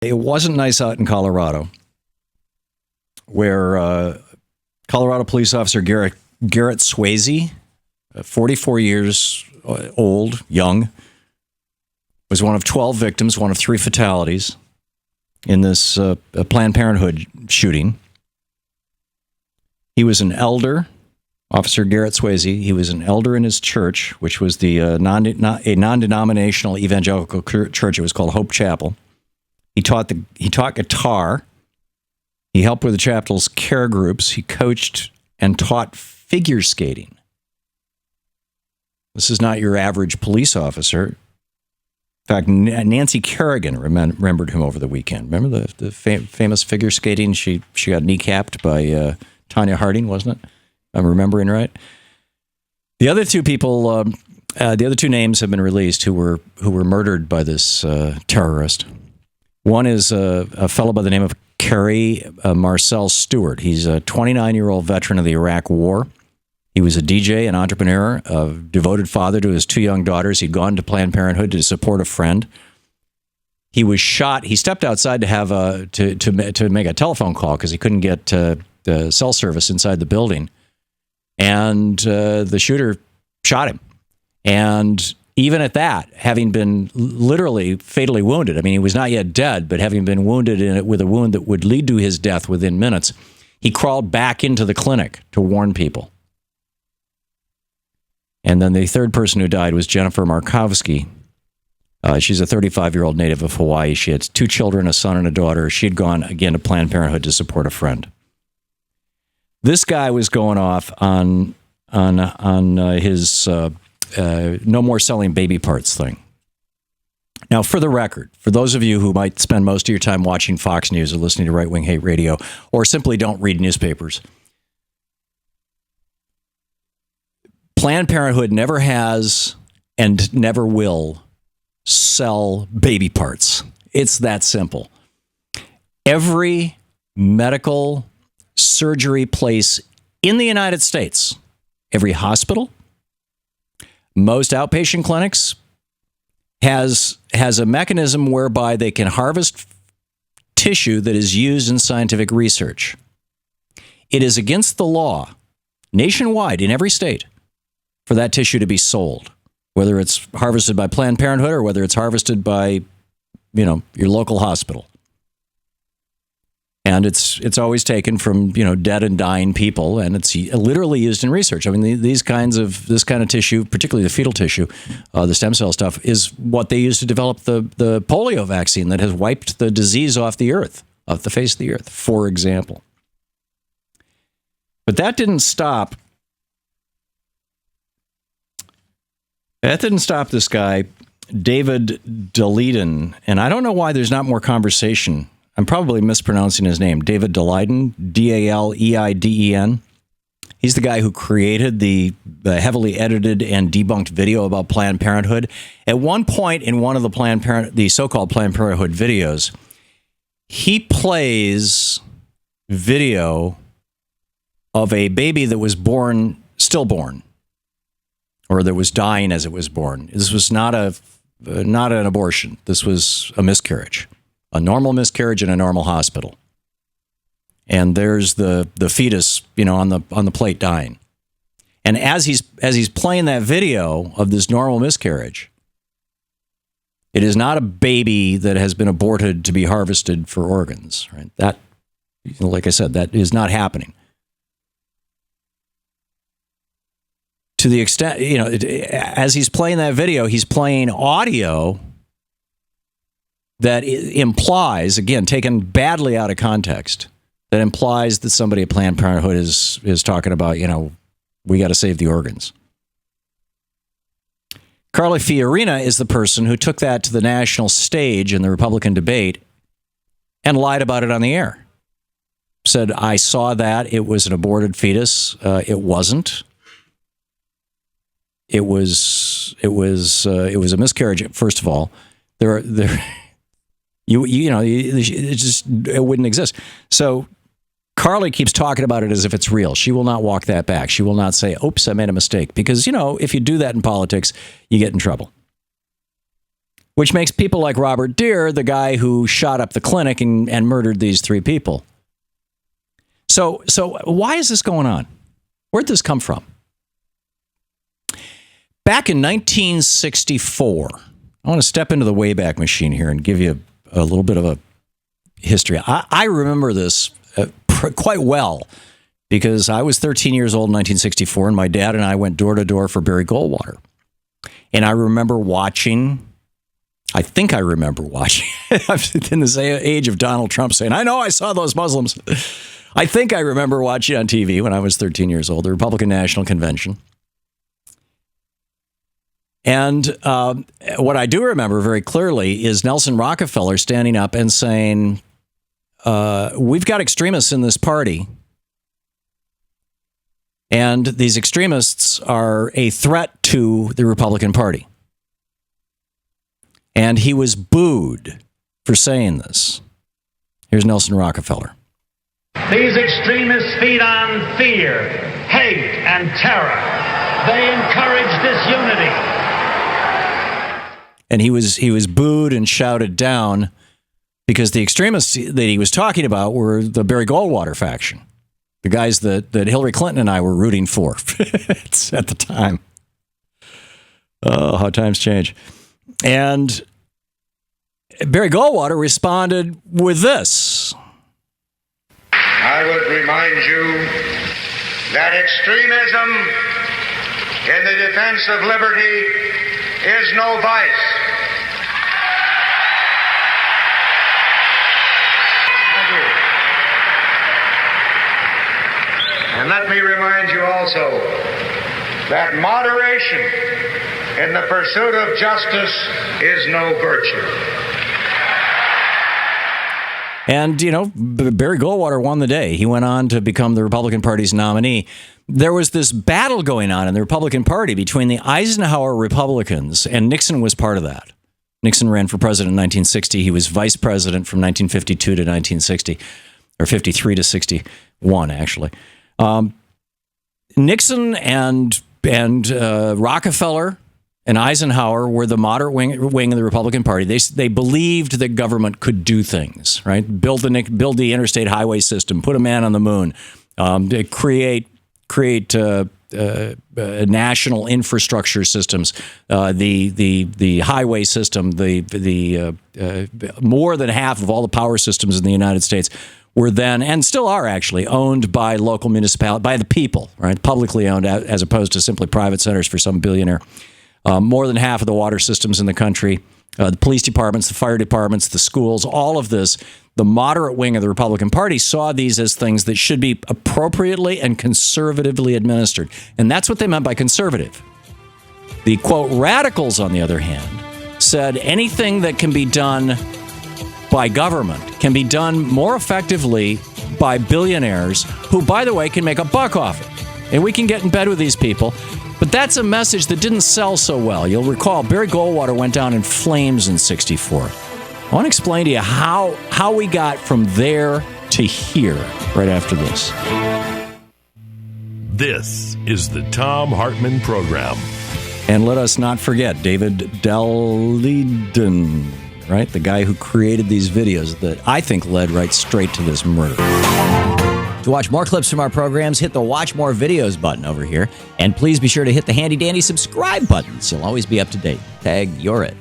It wasn't nice out in Colorado, where Colorado police officer Garrett Swayze, 44 years old, young, was one of 12 victims, one of 3 fatalities in this Planned Parenthood shooting. He was an elder, Officer Garrett Swayze. He was an elder in his church, which was a non-denominational evangelical church. It was called Hope Chapel. He taught guitar. He helped with the chapel's care groups. He coached and taught figure skating. This is not your average police officer. In fact, Nancy Kerrigan remembered him over the weekend. Remember the famous figure skating? She got kneecapped by Tanya Harding, wasn't it? I'm remembering right. The other 2 people, the other 2 names have been released who were murdered by this terrorist. One is a fellow by the name of Kerry Marcel Stewart. He's a 29-year-old veteran of the Iraq War. He was a DJ, an entrepreneur, a devoted father to his 2 young daughters. He'd gone to Planned Parenthood to support a friend. He was shot. He stepped outside to have to make a telephone call because he couldn't get the cell service inside the building, and the shooter shot him. And even at that, having been literally fatally wounded, I mean, he was not yet dead, but having been wounded with a wound that would lead to his death within minutes, he crawled back into the clinic to warn people. And then the 3rd person who died was Jennifer Markowski. She's a 35-year-old native of Hawaii. She had 2 children, a son and a daughter. She had gone, again, to Planned Parenthood to support a friend. This guy was going off on his no more selling baby parts thing. Now, for the record, for those of you who might spend most of your time watching Fox News or listening to right-wing hate radio, or simply don't read newspapers, Planned Parenthood never has and never will sell baby parts. It's that simple. Every medical surgery place in the United States, every hospital, most outpatient clinics, has a mechanism whereby they can harvest tissue that is used in scientific research. It is against the law, nationwide, in every state, for that tissue to be sold, whether it's harvested by Planned Parenthood or whether it's harvested by, your local hospital. And it's always taken from, dead and dying people, and it's literally used in research. I mean, this kind of tissue, particularly the fetal tissue, the stem cell stuff, is what they use to develop the polio vaccine that has wiped the disease off the earth, off the face of the earth, for example. But that didn't stop. That didn't stop this guy, David Daleiden, and I don't know why there's not more conversation. I'm probably mispronouncing his name. David Daleiden, Daleiden. He's the guy who created the heavily edited and debunked video about Planned Parenthood. At one point in one of the so-called Planned Parenthood videos, he plays video of a baby that was stillborn, or that was dying as it was born. This was not an abortion. This was a miscarriage. A normal miscarriage in a normal hospital. And there's the fetus, on the plate dying. And as he's playing that video of this normal miscarriage, it is not a baby that has been aborted to be harvested for organs, right? That, like I said, that is not happening. To the extent, as he's playing that video, he's playing audio that implies, again, taken badly out of context, that implies that somebody at Planned Parenthood is talking about, we got to save the organs. Carly Fiorina is the person who took that to the national stage in the Republican debate and lied about it on the air. Said, I saw that. It was an aborted fetus. It wasn't. It was a miscarriage. First of all, it wouldn't exist. So Carly keeps talking about it as if it's real. She will not walk that back. She will not say, oops, I made a mistake. Because, if you do that in politics, you get in trouble. which makes people like Robert Deere the guy who shot up the clinic and murdered these 3 people. So why is this going on? Where'd this come from? Back in 1964, I want to step into the Wayback Machine here and give you a little bit of a history. I remember this quite well because I was 13 years old in 1964, and my dad and I went door to door for Barry Goldwater. And I remember watching, I think I remember watching, in this age of Donald Trump saying, I know I saw those Muslims. I think I remember watching on TV when I was 13 years old, the Republican National Convention. And what I do remember very clearly is Nelson Rockefeller standing up and saying, we've got extremists in this party. And these extremists are a threat to the Republican Party. And he was booed for saying this. Here's Nelson Rockefeller. These extremists feed on fear, hate, and terror. They encourage disunity. And he was booed and shouted down because the extremists that he was talking about were the Barry Goldwater faction, the guys that Hillary Clinton and I were rooting for at the time. Oh, how times change. And Barry Goldwater responded with this. I would remind you that extremism in the defense of liberty is no vice. And let me remind you also that moderation in the pursuit of justice is no virtue. And, you know, Barry Goldwater won the day. He went on to become the Republican Party's nominee. There was this battle going on in the Republican Party between the Eisenhower Republicans, and Nixon was part of that. Nixon ran for president in 1960. He was vice president from 1952 to 1960, or 53 to 61, actually. Nixon and Rockefeller and Eisenhower were the moderate wing of the Republican Party. They believed that government could do things, right? Build the interstate highway system, put a man on the moon, create national infrastructure systems, the highway system, the more than half of all the power systems in the United States were then, and still are actually, owned by local municipalities, by the people, right? Publicly owned, as opposed to simply private centers for some billionaire. More than half of the water systems in the country, the police departments, the fire departments, the schools, all of this, the moderate wing of the Republican Party saw these as things that should be appropriately and conservatively administered. And that's what they meant by conservative. The, quote, radicals, on the other hand, said anything that can be done by government can be done more effectively by billionaires who, by the way, can make a buck off it. And we can get in bed with these people. But that's a message that didn't sell so well. You'll recall Barry Goldwater went down in flames in 64. I want to explain to you how we got from there to here right after this. This is the Thom Hartmann Program. And let us not forget David Daleiden, right? The guy who created these videos that I think led right straight to this murder. To watch more clips from our programs, hit the Watch More Videos button over here. And please be sure to hit the handy-dandy subscribe button so you'll always be up to date. Tag, you're it.